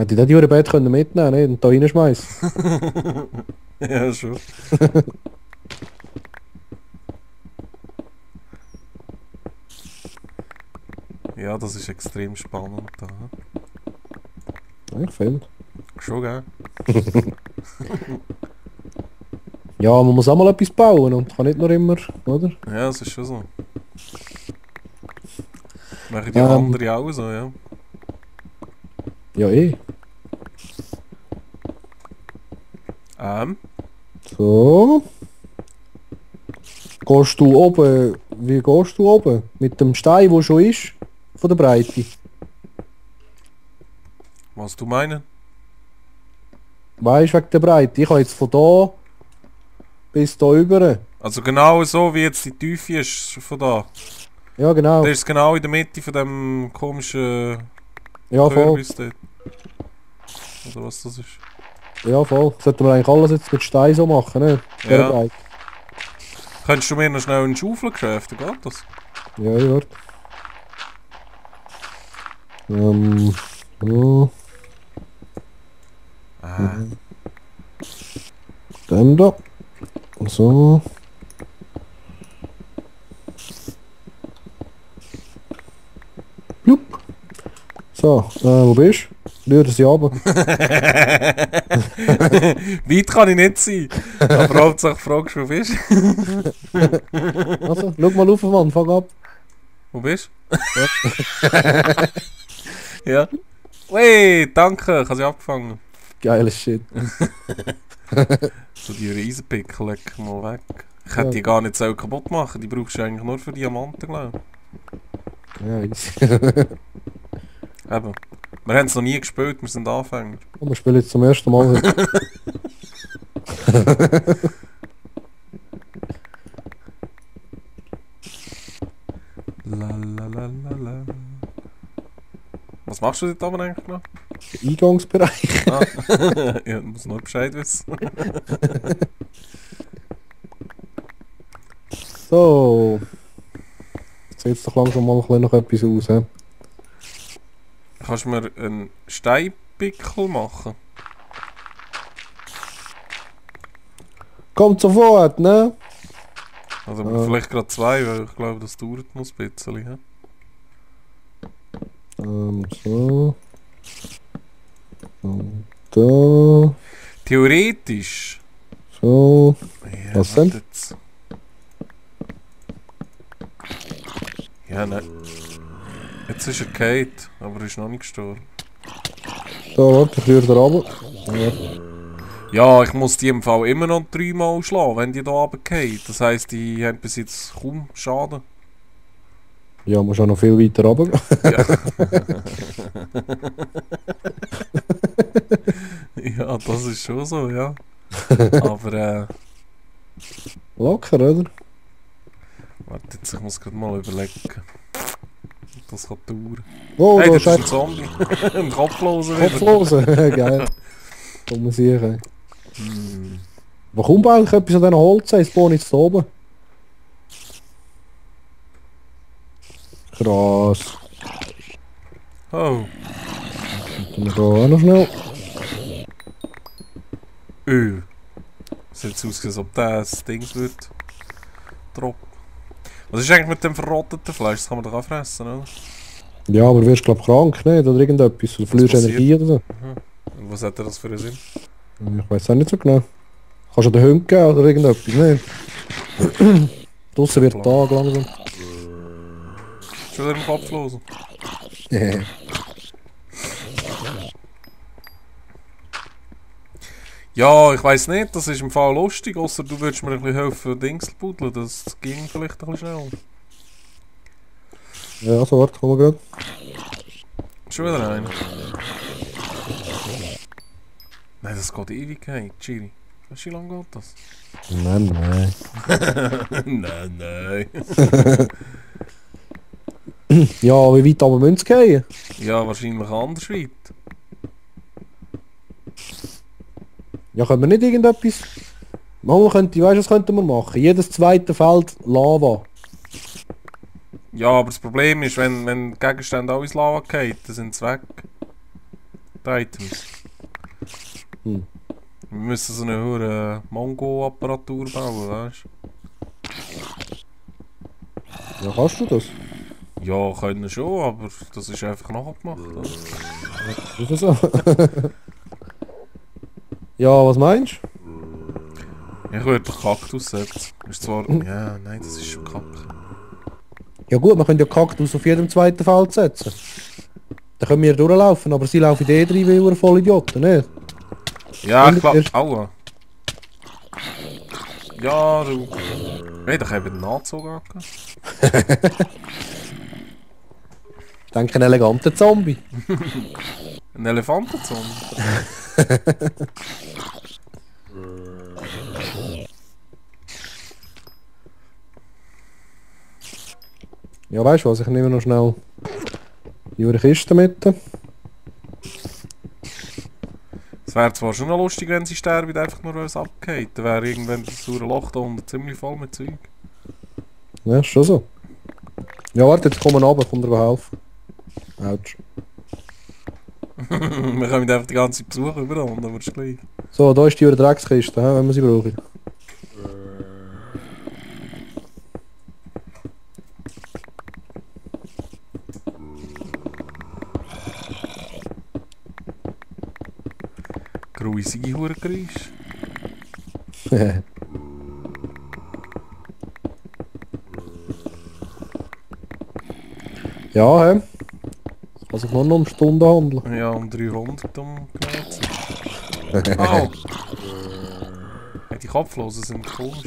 Hätte ich das Bett können mitnehmen können und da reinschmeißen. Ja, schon. Ja, das ist extrem spannend da. Ich finde. Schon, gell? Ja, man muss auch mal etwas bauen und kann nicht nur immer, oder? Ja, das ist schon so. Machen die Ähm, anderen auch so, ja. ja eh. So. Gehst du oben, wie gehst du oben? Mit dem Stein, der schon ist, von der Breite. Was du meinst? Weißt du, wegen der Breite? Ich habe jetzt von da bis da rüber. Also genau so wie jetzt die Tiefe ist von da. Ja, genau. Der ist genau in der Mitte von dem komischen Ja, voll. Kürbis dort. Oder was das ist. Ja, voll. Sollten wir eigentlich alles jetzt mit Stein so machen, ne? Der Ja. Breite. Könntest du mir noch schnell einen Schaufel geschäften, geht das? Ja, ich warte. So. Dann da. So. Plupp. So, wo bist du? Rühr sie runter. Weit kann ich nicht sein. Aber Hauptsache fragst du, wo bist du? Also, schau mal auf, Mann, fang ab. Wo bist du? Ja. Wey, danke, ich habe sie abgefangen. Geiles Shit. So die Riesenpickel, leck mal weg. Ich Ja. hätte die gar nicht so kaputt machen, die brauchst du eigentlich nur für Diamanten, glaube Ja, easy. ich. Eben. Wir haben es noch nie gespielt, wir sind Anfänger. Und wir spielen jetzt zum ersten Mal. La la la la la. Was machst du dort oben eigentlich noch? Eingangsbereich. Ah, ja, ich muss noch Bescheid wissen. So. Jetzt sieht es doch langsam mal ein bisschen noch etwas aus. He? Kannst du mir einen Steinpickel machen? Kommt sofort, ne? Also Ja. vielleicht gerade zwei, weil ich glaube, das dauert noch ein bisschen. Ja? So. Und da. Theoretisch. So. Ja, Was denn? warte jetzt. Ja, nein. Jetzt ist er Kate, aber er ist noch nicht gestorben. Da, warte, ich rühre da runter. Ja. Ja, ich muss die im Fall immer noch 3-mal schlagen, wenn die da runterfallen. Das heisst, die haben bis jetzt kaum Schaden. Ja, muss auch noch viel weiter runter. Ja, das ist schon so, ja. Aber Locker, oder? warte jetzt, ich muss gerade mal überlegen. Das kann dauern. Oh, Hey, da das ist ist ein ein Zombie. Ein Kopfloser wieder. Kopflose. Geil. Komm mal sicher. Wo kommt eigentlich etwas an diesen Holz? Ich spawn jetzt da oben. Krass. Oh. Dann wir da auch noch schnell. Sieht aus, als ob das Ding wird droppen. Was ist eigentlich mit dem verrotteten Fleisch? Das kann man doch auch fressen, oder? Ja, aber du wirst glaub krank, nicht? Oder irgendetwas. Du verlierst passiert? Energie oder so. Und was hat das für einen Sinn? Ich weiß auch nicht so genau. Kannst du den Hund geben oder irgendetwas, nicht? Draussen wird Tag langsam. Schon wieder im Kopf los. Ja, ich weiss nicht, das ist im Fall lustig, außer du würdest mir ein bisschen helfen, Dings zu buddeln. Das ging vielleicht ein bisschen schnell. Ja, also warte, komm mal grad. Schon wieder einer. Nein, das geht Ewigkeit, Chiri. Weißt du, wie lange geht das? Nein, nein. Nein, nein. Ja, wie weit aber müssen sie gehen? Ja, wahrscheinlich anders weit. Ja, können wir nicht irgendetwas... Manchmal könnte, weißt du, was könnten wir machen? Jedes zweite Feld Lava. Ja, aber das Problem ist, wenn Gegenstände auch ins Lava fallen, dann sind sie weg. die Items. Hm. Wir müssen so eine hohe Mongo-Apparatur bauen, weißt Ja, kannst du das? du? Ja, können schon, aber das ist einfach nachgemacht. Oder? Ist das so? Ja, was meinst du? Ich würde den Kaktus setzen. Ist zwar... Ja, nein, das ist schon kacke. Ja gut, man könnte ja Kaktus auf jedem zweiten Feld setzen. Dann können wir durchlaufen, aber sie laufen eh rein wie ihr Vollidioten, nicht? Ja, Und ich glaube... erst- Aua. Ja, du... Hey, da können wir den Nachzug angehen. Ich denke, ein eleganter Zombie. Ein Elefantenzahn. Ja, weißt du was, ich nehme noch schnell die Kiste mit. Es wäre zwar schon noch lustig, wenn sie sterben, einfach nur weil es abgeht. Dann wäre irgendwann das saure Loch da unten ziemlich voll mit Zeug. Ja, ist schon so. Ja, warte, jetzt kommen wir runter, kommt dir helfen. Autsch. Wir können einfach die ganze Besuch überall, dann wird es gleich. So, da ist die Dreckskiste, hä, wenn wir sie brauchen. Gruisige Hurengeräusche. Ja, hä? Das kann sich nur noch um Stunden handeln. Ja, um 300 um genau zu sein. Au! Ja, die Kopflosen sind komisch.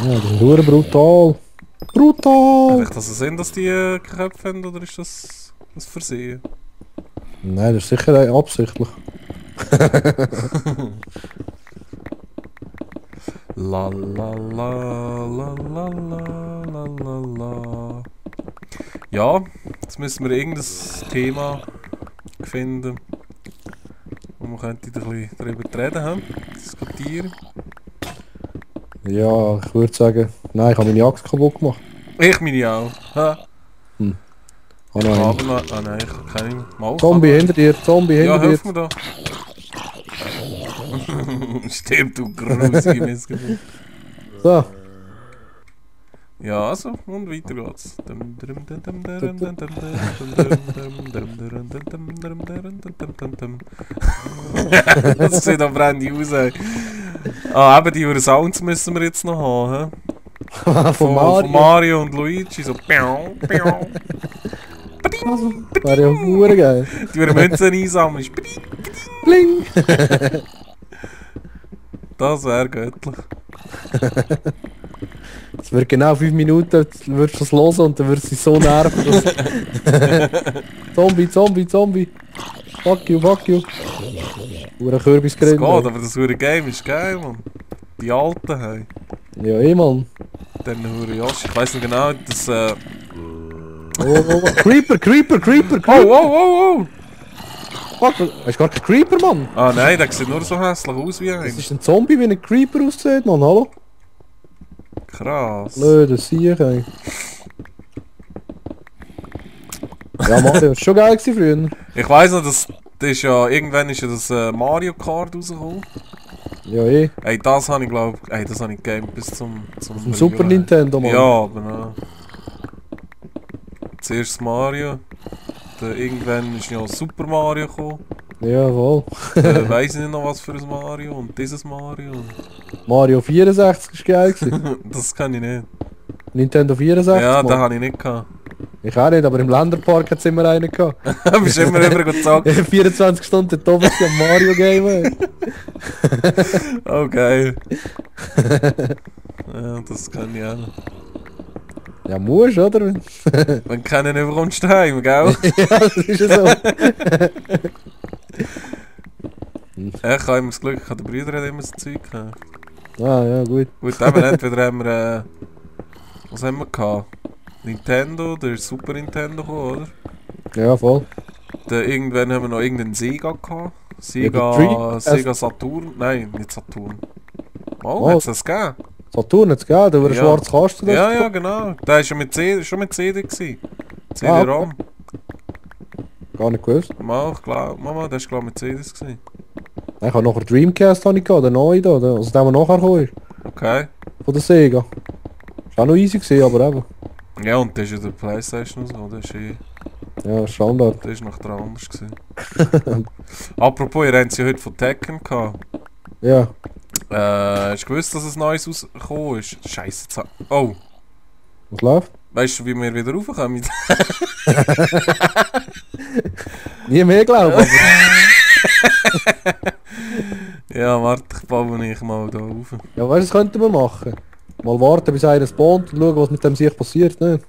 Ja, das ist hure brutal. Brutal! Hat das Sinn, dass die keine Köpfe haben, oder ist das Versehen? Nein, das ist sicher absichtlich. La la la la la la la la la. Ja, jetzt müssen wir irgendein Thema finden, wo man könnte ein bisschen darüber reden, diskutieren. Ja, ich würde sagen, nein, ich habe meine Axt kaputt gemacht. Ich meine auch. Ha? Oh nein. Aber noch, ah nein, ich kann nicht mehr. Mal, Zombie kann hinter dir, Zombie man. Ja, hinter dir. hilf mir da. Stimmt, du grusige Missgeburt. So. Ja, also, und weiter geht's. Das sieht aber Brandy aus, ey. Ah, eben die Uhren Sounds müssen wir jetzt noch haben, hä? Von Mario. Von Mario und Luigi, so piau, piau. Wäre ja hure geil. Die Uhren Münzen einsammeln. Bling! Das wäre göttlich. Es wird genau 5 Minuten, würdest du es hören und dann würdest du dich so nerven. Dass Zombie, Zombie, Zombie. Fuck you, fuck you. Hure Das Kürbisgrill. geht, aber das Uhren Game ist geil, Mann. Die alten, hey. Ja, eh, Mann. Dann Uhren Yoshi. Ich weiss nicht genau, das Oh, oh, oh. Creeper, Creeper, Creeper, Oh, Creeper. oh, oh, oh! Fuck, das ist gar kein Creeper, Mann. Ah nein, der sieht nur so hässlich aus wie Das ein. ist ein Zombie, wie ein Creeper aussieht, Mann. Hallo? Krass. Blöde Sieg, ey. Ja, Mario, ist schon geil gewesen früher. Ich weiss noch, das ist ja, irgendwann ist ja das Mario Kart rausgekommen. Ja, eh. Ey, das habe ich glaube, das habe ich gegamed bis zum Vom Super Nintendo, Mann. Ja, genau. Zuerst Mario. Dann irgendwann ist ja Super Mario gekommen. Ja, voll. Dann weiss ich nicht noch was für ein Mario und dieses Mario. Mario 64 war geil gewesen. Das kann ich nicht. Nintendo 64, Ja, Mann. den habe ich nicht gehabt. Ich auch nicht, aber im Länderpark hat es immer einen gehabt. Du bist immer rüber gezockt. 24 Stunden da oben am Mario Game. Oh, geil. Ja, das kann ich auch noch. Ja, musst, oder? Wenn du keinen überkommst daheim, gell? Ja, das ist ja so. Ich habe immer das Glück, die Brüder haben immer so Zeug gehabt. Ah, ja, gut. Gut, eben entweder haben wir, was haben wir gehabt? Nintendo, der Super Nintendo gekommen, oder? Ja, voll. Dann irgendwann haben wir noch irgendeinen Sega gehabt. Ja, Sega Saturn, nein, nicht Saturn. Oh, Oh. hat es das gegeben? Saturn hat's gegeben, da war ein Ja. schwarzer Kasten. Ja, ja, genau. Der war schon mit CD gewesen. CD-ROM. Gar nicht gewusst. Mal, ich glaube, Mama, das war glaube ich Mercedes gewesen. Ich habe nachher Dreamcast habe ich gehabt, der neue da, also der nachher gekommen ist. Okay. Von der Sega. Ist auch noch easy gewesen, aber eben. Ja, und das ist ja der Playstation so, das ist Ja, Standard. das ist noch der anders gewesen. Apropos, ihr habt sie heute von Tekken gehabt. Ja. Hast du gewusst, dass es Neues rausgekommen ist? Scheiße, oh. Was läuft? Weißt du, wie wir wieder raufkommen? Nie mehr glauben, aber... Ja, warte, ich baue ich mal da rauf. Ja, weißt du, das könnten wir machen. Mal warten, bis einer spawnt und schauen, was mit dem sich passiert, ne?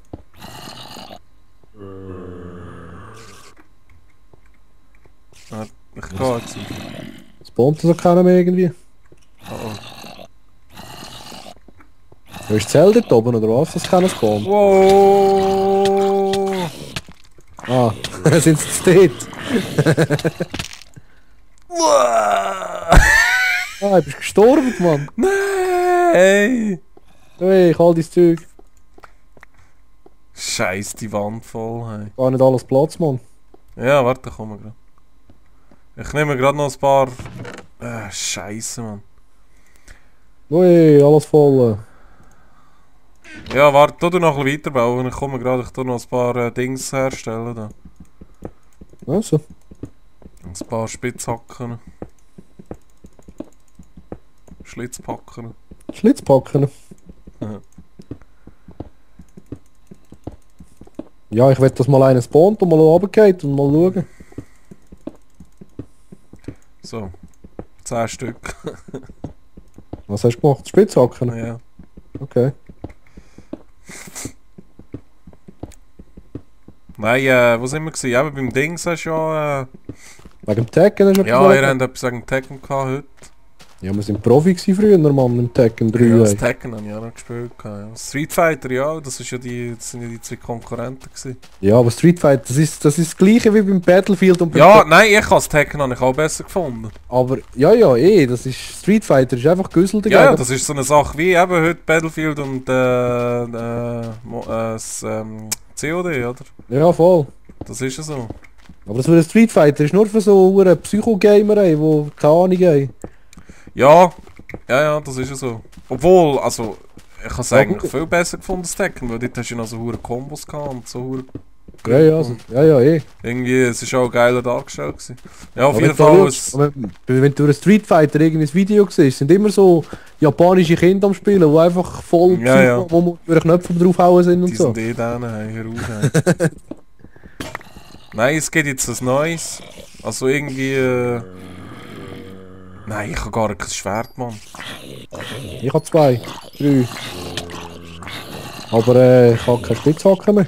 Warte, ich gehe jetzt rauf. Spawnt so keiner mehr irgendwie? Oh, Ja, ist das Zelt dort oben oder was? Das keiner spawnt. oh. Wow! Ah, sind sie dort? Wow! Ah, du bist gestorben, Mann. Nein! Hey, ich hol dein Zeug. Scheiß die Wand voll, hey. Gar nicht alles Platz, Mann. Ja, warte, komm gerade. Ich nehme gerade noch ein paar... Scheiße, Mann. Ui, alles voll. Ja, warte, tu noch ein bisschen weiterbauen. Ich komme gerade, ich tu noch ein paar Dings herstellen da. Also. Ein paar Spitzhacken. Schlitzpacken. Schlitz packen. Ja. Ja, ich will, dass mal einer spawnt und mal runtergeht und mal schauen. So. 10 Stück. Was hast du gemacht? Spitzhacken? Ja. Okay. Nein, wo sind wir gewesen? Eben beim Dings hast du ja... Wegen dem Tekken hast du Ja, etwas ihr wollen? habt etwas gegen Tekken gehabt heute. Ja, wir sind Profi gewesen früher, Mann, im Tekken 3. Ja, das ey. Tekken habe ich auch noch gespielt. Ja. Street Fighter, ja, das sind ja die zwei Konkurrenten gewesen. Ja, aber Street Fighter, das ist das gleiche wie beim Battlefield und beim Ja, nein, ich habe das Tekken habe ich auch besser gefunden. Aber, ja, das ist... Street Fighter ist einfach Güssel Ja, dagegen. das ist so eine Sache wie eben heute Battlefield und COD, oder? Ja, voll. Das ist ja so. Aber das für den Street Fighter ist nur für so eine Psycho-Gamer, ey, die keine Ahnung haben. Ja, das ist ja so. Obwohl, also, ich habe es Ja, eigentlich gut. viel besser gefunden, das Tekken, weil dort hast du ja noch so hure Kombos gehabt und so hure... Ja, also, eh. Irgendwie, es ist auch geiler dargestellt gewesen. Ja, auf Aber jeden wenn Fall... du Es, schaust, wenn du einen Street Fighter irgendwie ein Video siehst, sind immer so japanische Kinder am Spielen, die einfach voll Ja, ja. wo über Knöpfe draufhauen sind und die so. sind eh da, hör auf. Hey. Nein, es geht jetzt was Neues. Also irgendwie... Nein, ich habe gar kein Schwert, Mann. Ich habe 2, 3. Aber ich habe keine Spitzhacken mehr.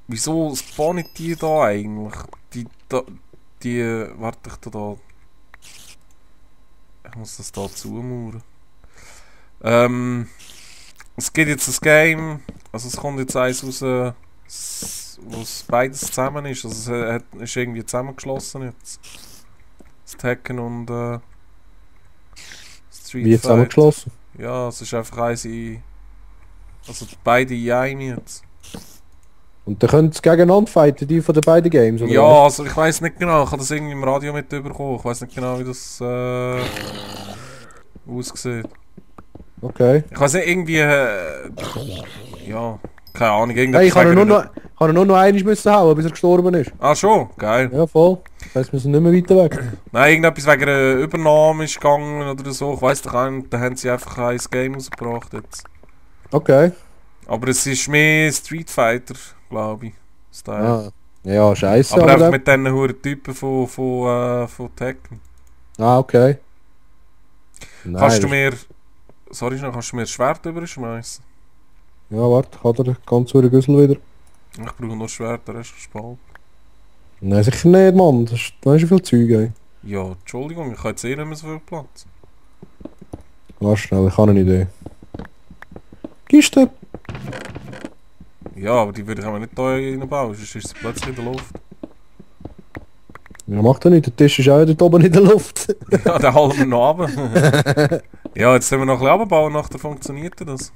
Wieso spawnen die da eigentlich? Warte, ich da... Ich muss das da zumauern. Es gibt jetzt ein Game, also es kommt jetzt eins raus, wo es beides zusammen ist. Also es ist irgendwie zusammengeschlossen jetzt. Das Tekken und Street Wie jetzt Fighter. zusammengeschlossen. Ja, es ist einfach eins in... Also beide in einem jetzt. Und dann können sie gegeneinander fighten, die von den beiden Games, oder? Ja, also ich weiß nicht genau, ich habe das irgendwie im Radio mitbekommen. Ich weiß nicht genau, wie das aussieht. Okay. Ich weiß nicht, irgendwie... ja, keine Ahnung, Hey, irgendetwas ich habe wegen- ihn nur noch einmal müssen hauen, bis er gestorben ist. Ah schon, geil. Ja, voll. Das heisst, wir sind nicht mehr weiter weg. Nein, irgendetwas wegen einer Übernahme ist gegangen oder so. Ich weiss doch auch nicht, da haben sie einfach ein Game rausgebracht jetzt. Okay. Aber es ist mehr Street Fighter, glaube ich. Style. Ah. Ja, scheiße. aber einfach dann- mit diesen huren Typen von Tekken. Ah, okay. Nein, Kannst du das- mir... Sorry, schnell, kannst du mir ein Schwert überschmeißen? Ja, warte, hat er ganz zu Güssel wieder? Ich brauche nur Schwert, der Rest ist Spalt. Nein, sicher nicht, Mann. Das ist so viel Zeug, ey. Ja, Entschuldigung, ich habe jetzt eh nicht mehr so viel Platz. Warte schnell, ich habe eine Idee. Kiste! Ja, aber die würde ich aber nicht hier reinbauen, sonst ist sie plötzlich in der Luft. Ja, macht er nicht. Der Tisch ist auch dort oben in der Luft. Ja, den halten wir noch runter. Ja, jetzt müssen wir noch ein bisschen runterbauen, nachher funktioniert das.